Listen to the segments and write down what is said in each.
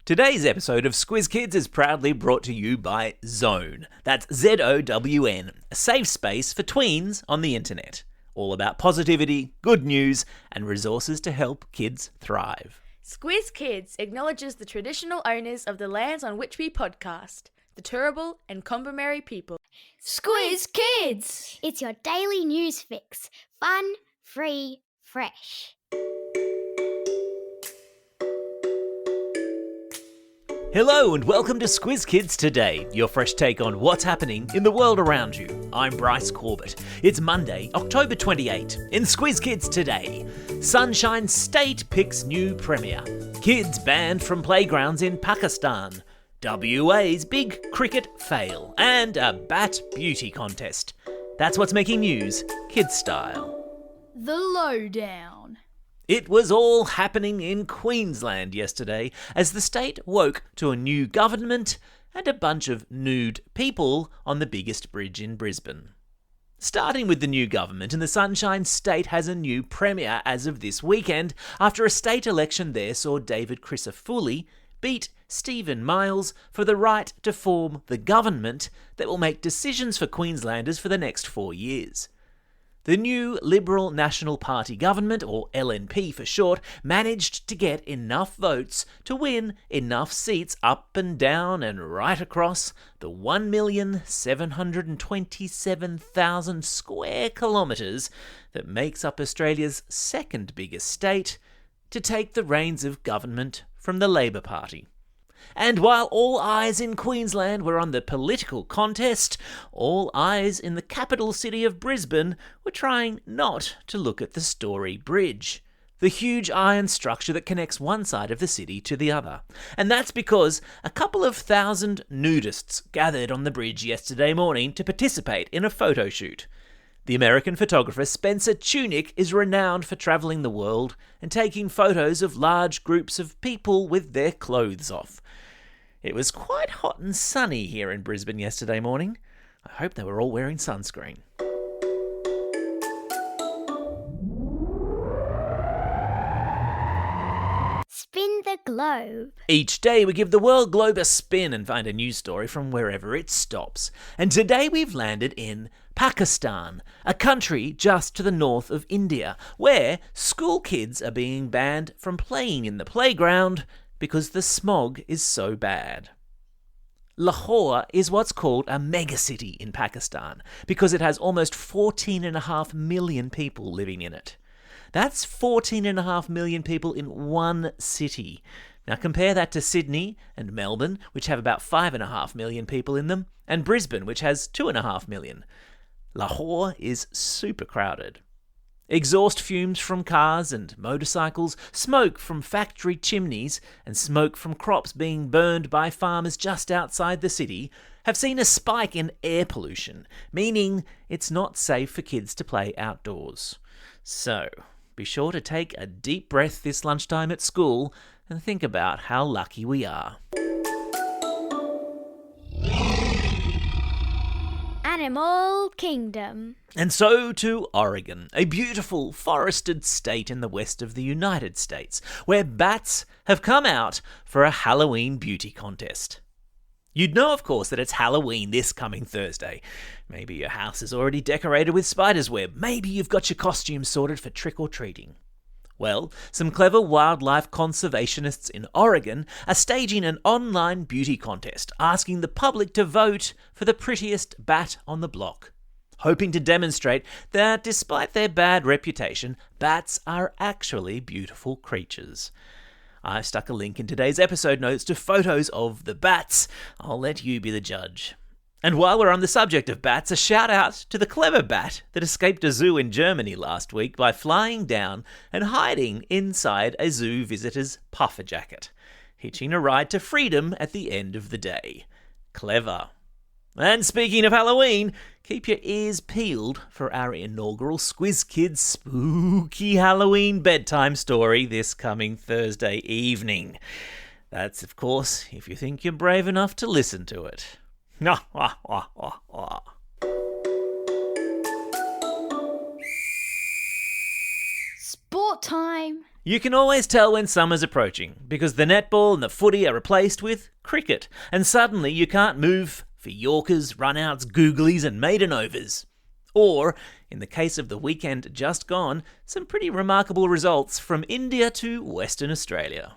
Today's episode of Squiz Kids is proudly brought to you by Zone. That's ZOWN, a safe space for tweens on the internet. All about positivity, good news, and resources to help kids thrive. Squiz Kids acknowledges the traditional owners of the lands on which we podcast, the Turrbal and Kombumerri people. Squiz Kids! It's your daily news fix. Fun, free, fresh. Hello and welcome to Squiz Kids Today, your fresh take on what's happening in the world around you. I'm Bryce Corbett. It's Monday, October 28. In Squiz Kids Today, Sunshine State picks new premier. Kids banned from playgrounds in Pakistan. WA's big cricket fail. And a bat beauty contest. That's what's making news, kids style. The Lowdown. It was all happening in Queensland yesterday as the state woke to a new government and a bunch of nude people on the biggest bridge in Brisbane. Starting with the new government, and the Sunshine State has a new premier as of this weekend after a state election there saw David Crisafulli beat Stephen Miles for the right to form the government that will make decisions for Queenslanders for the next 4 years. The new Liberal National Party government, or LNP for short, managed to get enough votes to win enough seats up and down and right across the 1,727,000 square kilometres that makes up Australia's second biggest state to take the reins of government from the Labor Party. And while all eyes in Queensland were on the political contest, all eyes in the capital city of Brisbane were trying not to look at the Story Bridge, the huge iron structure that connects one side of the city to the other. And that's because a couple of thousand nudists gathered on the bridge yesterday morning to participate in a photo shoot. The American photographer Spencer Tunick is renowned for travelling the world and taking photos of large groups of people with their clothes off. It was quite hot and sunny here in Brisbane yesterday morning. I hope they were all wearing sunscreen. Spin the globe. Each day we give the world globe a spin and find a news story from wherever it stops. And today we've landed in Pakistan, a country just to the north of India, where school kids are being banned from playing in the playground because the smog is so bad. Lahore is what's called a megacity in Pakistan because it has almost 14.5 million people living in it. That's 14.5 million people in one city. Now compare that to Sydney and Melbourne, which have about 5.5 million people in them, and Brisbane, which has 2.5 million. Lahore is super crowded. Exhaust fumes from cars and motorcycles, smoke from factory chimneys, and smoke from crops being burned by farmers just outside the city have seen a spike in air pollution, meaning it's not safe for kids to play outdoors. So, be sure to take a deep breath this lunchtime at school and think about how lucky we are. Animal Kingdom. And so to Oregon, a beautiful forested state in the west of the United States, where bats have come out for a Halloween beauty contest. You'd know, of course, that it's Halloween this coming Thursday. Maybe your house is already decorated with spider's web. Maybe you've got your costume sorted for trick-or-treating. Well, some clever wildlife conservationists in Oregon are staging an online beauty contest, asking the public to vote for the prettiest bat on the block, hoping to demonstrate that despite their bad reputation, bats are actually beautiful creatures. I've stuck a link in today's episode notes to photos of the bats. I'll let you be the judge. And while we're on the subject of bats, a shout out to the clever bat that escaped a zoo in Germany last week by flying down and hiding inside a zoo visitor's puffer jacket, hitching a ride to freedom at the end of the day. Clever. And speaking of Halloween, keep your ears peeled for our inaugural Squiz Kids spooky Halloween bedtime story this coming Thursday evening. That's, of course, if you think you're brave enough to listen to it. Sport time. You can always tell when summer's approaching because the netball and the footy are replaced with cricket, and suddenly you can't move for Yorkers, run-outs, googlies and maiden overs. Or, in the case of the weekend just gone, some pretty remarkable results from India to Western Australia.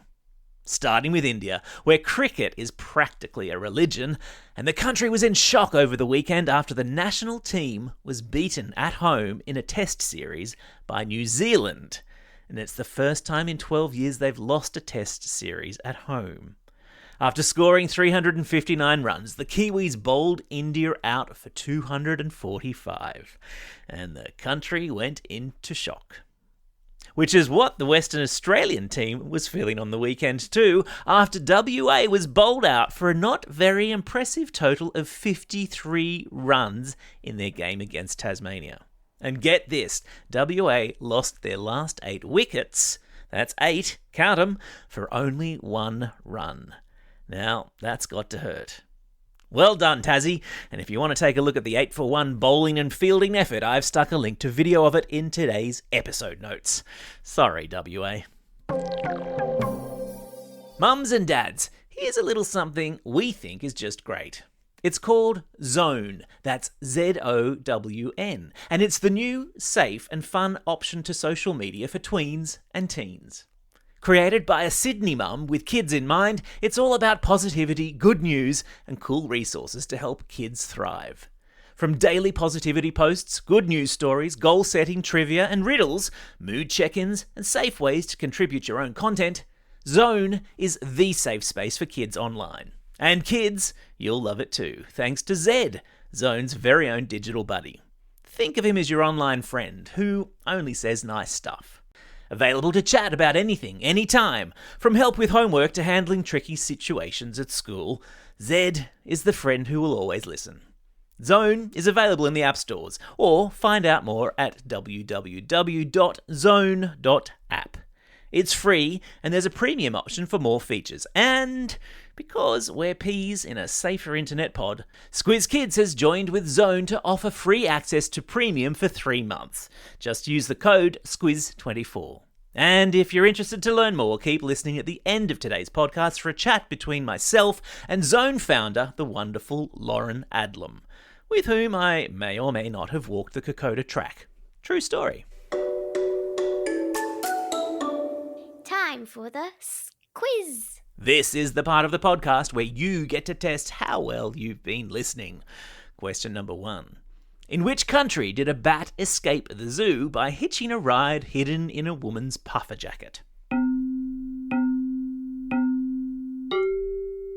Starting with India, where cricket is practically a religion, and the country was in shock over the weekend after the national team was beaten at home in a test series by New Zealand. And it's the first time in 12 years they've lost a test series at home. After scoring 359 runs, the Kiwis bowled India out for 245, and the country went into shock. Which is what the Western Australian team was feeling on the weekend too, after WA was bowled out for a not very impressive total of 53 runs in their game against Tasmania. And get this, WA lost their last 8 wickets, that's 8, count 'em, for only 1 run. Now, that's got to hurt. Well done, Tassie, and if you want to take a look at the 8-for-1 bowling and fielding effort, I've stuck a link to video of it in today's episode notes. Sorry, WA. Mums and dads, here's a little something we think is just great. It's called Zone, that's Z-O-W-N, and it's the new, safe and fun option to social media for tweens and teens. Created by a Sydney mum with kids in mind, it's all about positivity, good news, and cool resources to help kids thrive. From daily positivity posts, good news stories, goal-setting, trivia, and riddles, mood check-ins, and safe ways to contribute your own content, Zone is the safe space for kids online. And kids, you'll love it too, thanks to Zed, Zone's very own digital buddy. Think of him as your online friend, who only says nice stuff. Available to chat about anything, anytime, from help with homework to handling tricky situations at school, Zed is the friend who will always listen. Zone is available in the app stores, or find out more at www.zone.app. It's free, and there's a premium option for more features. And because we're peas in a safer internet pod, Squiz Kids has joined with Zone to offer free access to premium for 3 months. Just use the code SQUIZ24. And if you're interested to learn more, keep listening at the end of today's podcast for a chat between myself and Zone founder, the wonderful Lauren Adlam, with whom I may or may not have walked the Kokoda track. True story. Time for the quiz. This is the part of the podcast where you get to test how well you've been listening. Question number 1. In which country did a bat escape the zoo by hitching a ride hidden in a woman's puffer jacket?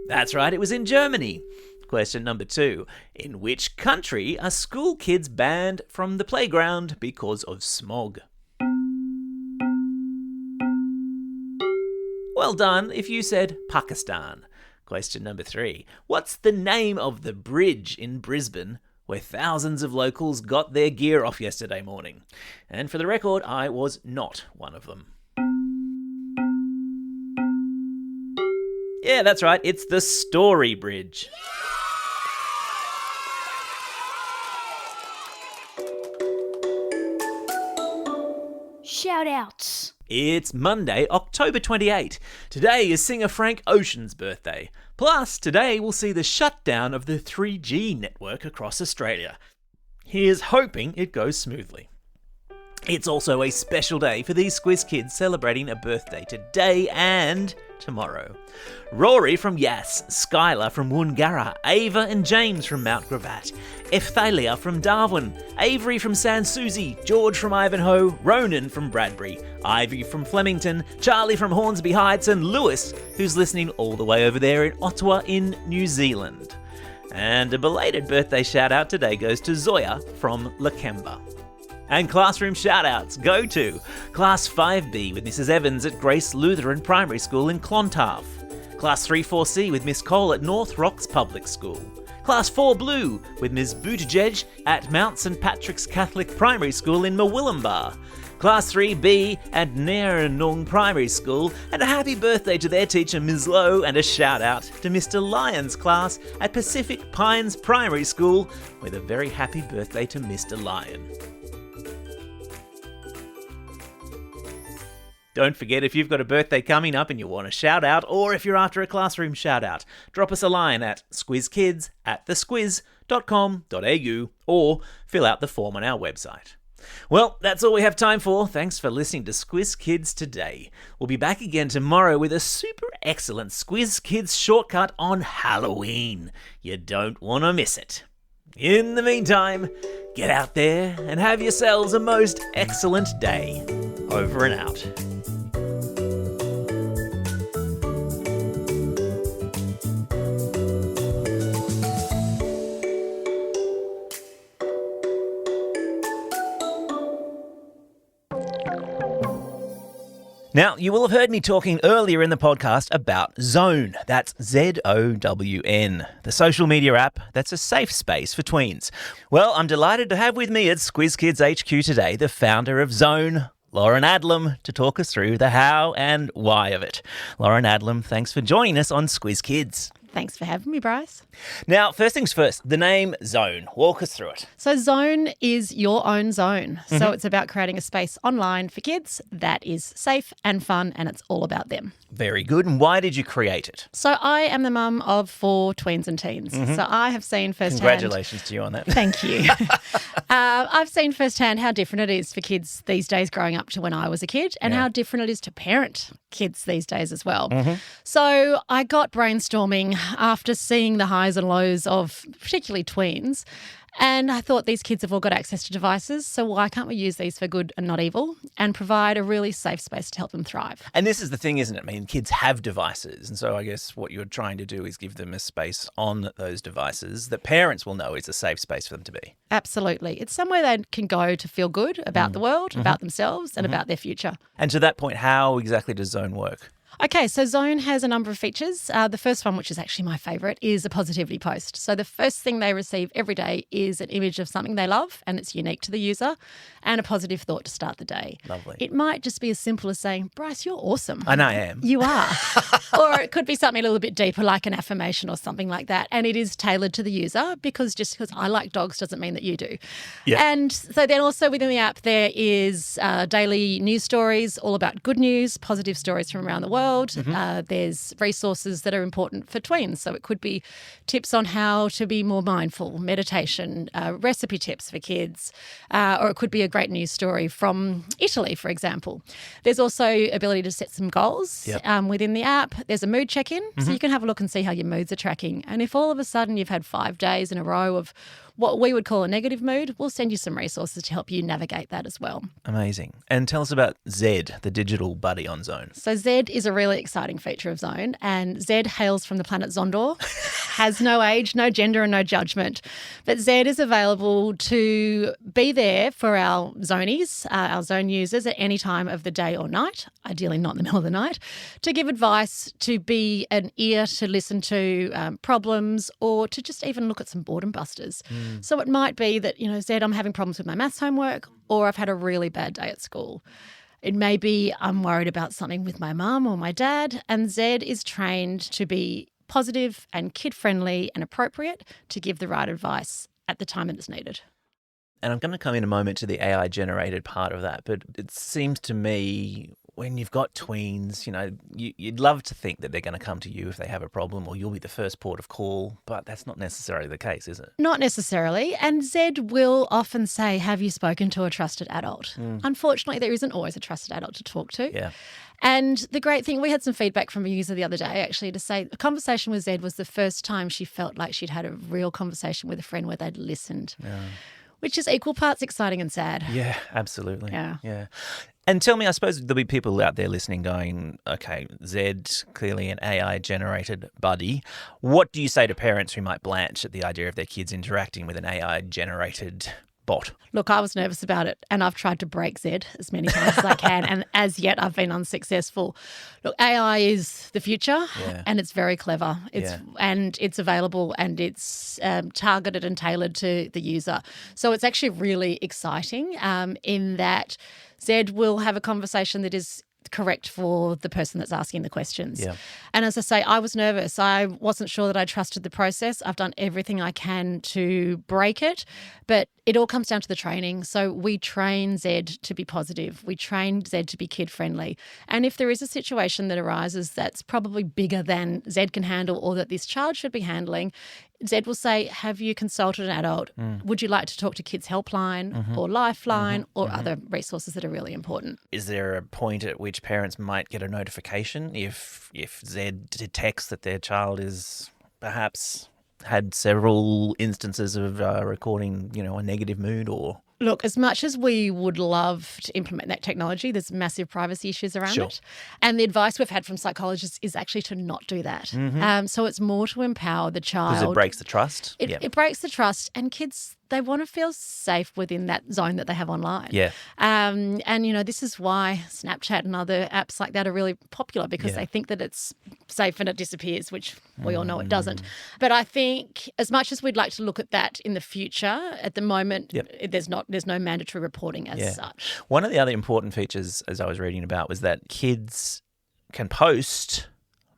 That's right, it was in Germany. Question number 2. In which country are school kids banned from the playground because of smog? Well done if you said Pakistan. Question number 3. What's the name of the bridge in Brisbane where thousands of locals got their gear off yesterday morning? And for the record, I was not one of them. Yeah, that's right, it's the Story Bridge. Shout-outs. It's Monday, October 28. Today is singer Frank Ocean's birthday. Plus, today we'll see the shutdown of the 3G network across Australia. Here's hoping it goes smoothly. It's also a special day for these Squiz Kids celebrating a birthday today and tomorrow. Rory from Yass, Skylar from Woongarra, Ava and James from Mount Gravatt, Efthalia from Darwin, Avery from Sans Souci, George from Ivanhoe, Ronan from Bradbury, Ivy from Flemington, Charlie from Hornsby Heights, and Lewis, who's listening all the way over there in Ottawa in New Zealand. And a belated birthday shout out today goes to Zoya from Lakemba. And classroom shout-outs go to Class 5B with Mrs. Evans at Grace Lutheran Primary School in Clontarf, Class 3-4C with Miss Cole at North Rocks Public School, Class 4 Blue with Ms. Buttigieg at Mount St Patrick's Catholic Primary School in Murwillumbah, Class 3B at Neranung Primary School, and a happy birthday to their teacher Ms. Lowe, and a shout-out to Mr. Lyon's class at Pacific Pines Primary School with a very happy birthday to Mr. Lyon. Don't forget, if you've got a birthday coming up and you want a shout out, or if you're after a classroom shout out, drop us a line at squizkids@thesquiz.com.au or fill out the form on our website. Well, that's all we have time for. Thanks for listening to Squiz Kids today. We'll be back again tomorrow with a super excellent Squiz Kids shortcut on Halloween. You don't want to miss it. In the meantime, get out there and have yourselves a most excellent day. Over and out. Now, you will have heard me talking earlier in the podcast about Zone. That's ZOWN, the social media app that's a safe space for tweens. Well, I'm delighted to have with me at Squiz Kids HQ today the founder of Zone, Lauren Adlam, to talk us through the how and why of it. Lauren Adlam, thanks for joining us on Squiz Kids. Thanks for having me, Bryce. Now, first things first, the name Zone. Walk us through it. So Zone is your own zone. So it's about creating a space online for kids that is safe and fun, and it's all about them. Very good. And why did you create it? So I am the mum of 4 tweens and teens. So I have seen firsthand... Congratulations to you on that. Thank you. I've seen firsthand how different it is for kids these days growing up to when I was a kid, and how different it is to parent kids these days as well. So I got brainstorming after seeing the highs and lows of particularly tweens, and I thought these kids have all got access to devices, so why can't we use these for good and not evil and provide a really safe space to help them thrive? And this is the thing, isn't it? I mean, kids have devices, and so I guess what you're trying to do is give them a space on those devices that parents will know is a safe space for them to be. Absolutely. It's somewhere they can go to feel good about the world, about themselves, and about their future. And to that point, how exactly does Zone work? Okay, so Zone has a number of features. The first one, which is actually my favourite, is a positivity post. So the first thing they receive every day is an image of something they love, and it's unique to the user, and a positive thought to start the day. Lovely. It might just be as simple as saying, Bryce, you're awesome. And I am. You are. Or it could be something a little bit deeper, like an affirmation or something like that. And it is tailored to the user, because just because I like dogs doesn't mean that you do. Yeah. And so then also within the app, there is daily news stories all about good news, positive stories from around the world. There's resources that are important for tweens. So it could be tips on how to be more mindful, meditation, recipe tips for kids, or it could be a great news story from Italy, for example. There's also ability to set some goals within the app. There's a mood check-in, so you can have a look and see how your moods are tracking. And if all of a sudden you've had 5 days in a row of what we would call a negative mood, we'll send you some resources to help you navigate that as well. Amazing. And tell us about Zed, the digital buddy on Zone. So Zed is a really exciting feature of Zone, and Zed hails from the planet Zondor, has no age, no gender and no judgment. But Zed is available to be there for our Zonies, our Zone users at any time of the day or night, ideally not in the middle of the night, to give advice, to be an ear to listen to problems, or to just even look at some boredom busters. So it might be that, Zed, I'm having problems with my maths homework, or I've had a really bad day at school. It may be I'm worried about something with my mum or my dad, and Zed is trained to be positive and kid-friendly and appropriate to give the right advice at the time that it's needed. And I'm going to come in a moment to the AI-generated part of that, but it seems to me when you've got tweens, you'd love to think that they're going to come to you if they have a problem, or you'll be the first port of call, but that's not necessarily the case, is it? Not necessarily. And Zed will often say, have you spoken to a trusted adult? Unfortunately, there isn't always a trusted adult to talk to. Yeah. And the great thing, we had some feedback from a user the other day actually to say a conversation with Zed was the first time she felt like she'd had a real conversation with a friend where they'd listened. Yeah. Which is equal parts exciting and sad. Yeah, absolutely. Yeah. And tell me, I suppose there'll be people out there listening going, okay, Zed, clearly an AI-generated buddy. What do you say to parents who might blanch at the idea of their kids interacting with an AI-generated bot? Look, I was nervous about it, and I've tried to break Zed as many times as I can, and as yet I've been unsuccessful. Look, AI is the future, and it's very clever. And it's available, and it's targeted and tailored to the user. So it's actually really exciting in that Zed will have a conversation that is correct for the person that's asking the questions. Yeah. And as I say, I was nervous. I wasn't sure that I trusted the process. I've done everything I can to break it, but it all comes down to the training. So we train Zed to be positive. We train Zed to be kid-friendly. And if there is a situation that arises that's probably bigger than Zed can handle or that this child should be handling, Zed will say, have you consulted an adult? Would you like to talk to Kids Helpline or Lifeline or other resources that are really important? Is there a point at which parents might get a notification if Zed detects that their child is perhaps had several instances of recording, a negative mood or... Look, as much as we would love to implement that technology, there's massive privacy issues around it. And the advice we've had from psychologists is actually to not do that. So it's more to empower the child. Because it breaks the trust? It breaks the trust, and kids, they want to feel safe within that zone that they have online. Yeah. And, this is why Snapchat and other apps like that are really popular, because they think that it's safe and it disappears, which we all know it doesn't. But I think as much as we'd like to look at that in the future, at the moment, there's no mandatory reporting as such. One of the other important features, as I was reading about, was that kids can post,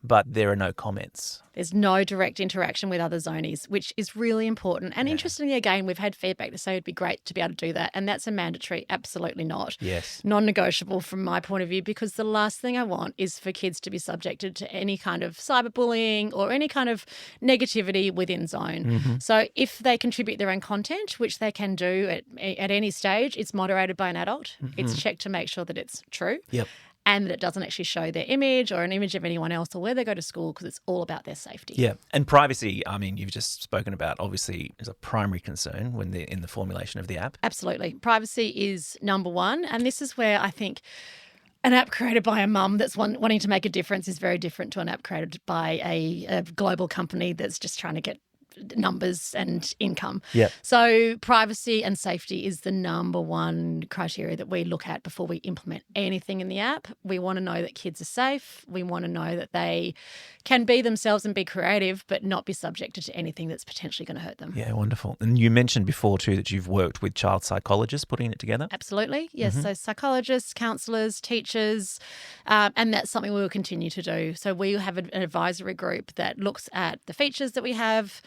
but there are no comments. There's no direct interaction with other zonies, which is really important. And interestingly, again, we've had feedback to say it'd be great to be able to do that. And that's a mandatory, absolutely not. Yes. Non-negotiable from my point of view, because the last thing I want is for kids to be subjected to any kind of cyberbullying or any kind of negativity within zone. So if they contribute their own content, which they can do at any stage, it's moderated by an adult. It's checked to make sure that it's true. Yep. And that it doesn't actually show their image or an image of anyone else or where they go to school, because it's all about their safety. Yeah. And privacy, I mean, you've just spoken about, obviously, is a primary concern when they're in the formulation of the app. Absolutely. Privacy is number one. And this is where I think an app created by a mum that's wanting to make a difference is very different to an app created by a global company that's just trying to get numbers and income. Yeah. So privacy and safety is the number one criteria that we look at before we implement anything in the app. We want to know that kids are safe. We want to know that they can be themselves and be creative, but not be subjected to anything that's potentially going to hurt them. Yeah, wonderful. And you mentioned before too that you've worked with child psychologists putting it together. Absolutely. Yes. So psychologists, counsellors, teachers, and that's something we will continue to do. So we have an advisory group that looks at the features that we have.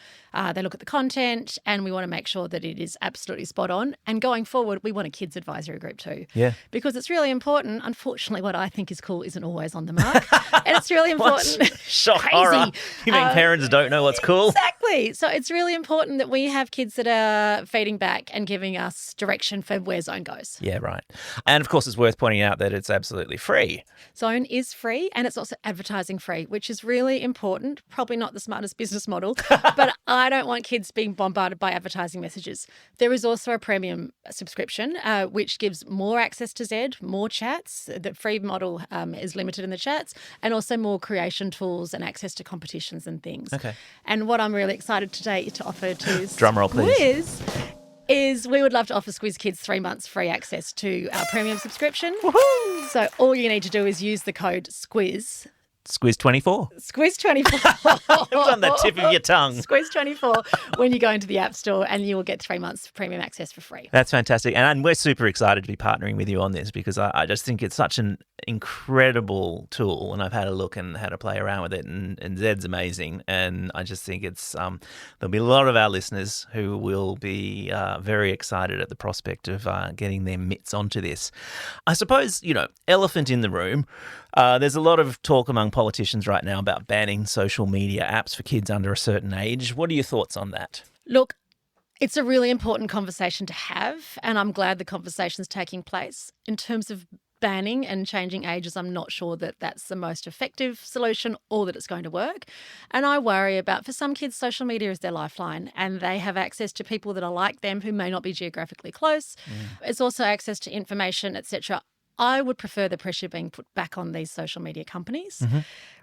They look at the content, and we want to make sure that it is absolutely spot on. And going forward, we want a kids advisory group too. Yeah. Because it's really important. Unfortunately, what I think is cool isn't always on the mark. And it's really important. Shock Crazy. horror. You mean parents don't know what's cool? Exactly. So it's really important that we have kids that are feeding back and giving us direction for where Zone goes. Yeah, right. And of course, it's worth pointing out that it's absolutely free. Zone is free, and it's also advertising free, which is really important. Probably not the smartest business model, but I don't want kids being bombarded by advertising messages. There is also a premium subscription, which gives more access to Zed, more chats. The free model is limited in the chats, and also more creation tools and access to competitions and things. Okay. And what I'm really excited today to offer to Drumroll, please. Squiz is we would love to offer Squiz Kids 3 months free access to our premium subscription. Woohoo! So all you need to do is use the code SQUIZ. Squiz 24. Squiz 24. It was on the tip of your tongue. Squiz 24 when you go into the App Store, and you will get 3 months premium access for free. That's fantastic. And we're super excited to be partnering with you on this, because I just think it's such an incredible tool, and I've had a look and had a play around with it, and Zed's amazing. And I just think it's there'll be a lot of our listeners who will be very excited at the prospect of getting their mitts onto this. I suppose, elephant in the room, there's a lot of talk among politicians right now about banning social media apps for kids under a certain age. What are your thoughts on that? Look, it's a really important conversation to have, and I'm glad the conversation's taking place. In terms of banning and changing ages, I'm not sure that that's the most effective solution or that it's going to work. And I worry about, for some kids, social media is their lifeline, and they have access to people that are like them who may not be geographically close. It's also access to information, etc. I would prefer the pressure being put back on these social media companies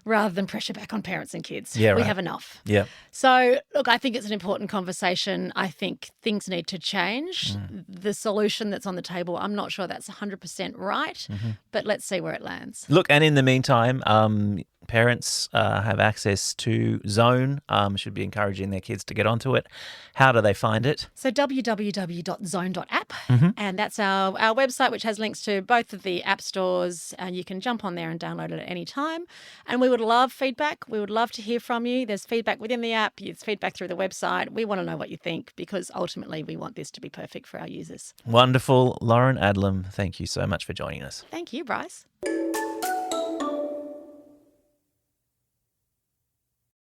rather than pressure back on parents and kids. Yeah, we right. have enough. Yeah. So, look, I think it's an important conversation. I think things need to change. The solution that's on the table, I'm not sure that's 100% right, but let's see where it lands. Look, and in the meantime, parents have access to Zone, should be encouraging their kids to get onto it. How do they find it? So www.zone.app, and that's our website, which has links to both of the app stores. You can jump on there and download it at any time. And we would love feedback. We would love to hear from you. There's feedback within the app. There's feedback through the website. We want to know what you think because ultimately we want this to be perfect for our users. Wonderful. Lauren Adlam, thank you so much for joining us. Thank you, Bryce.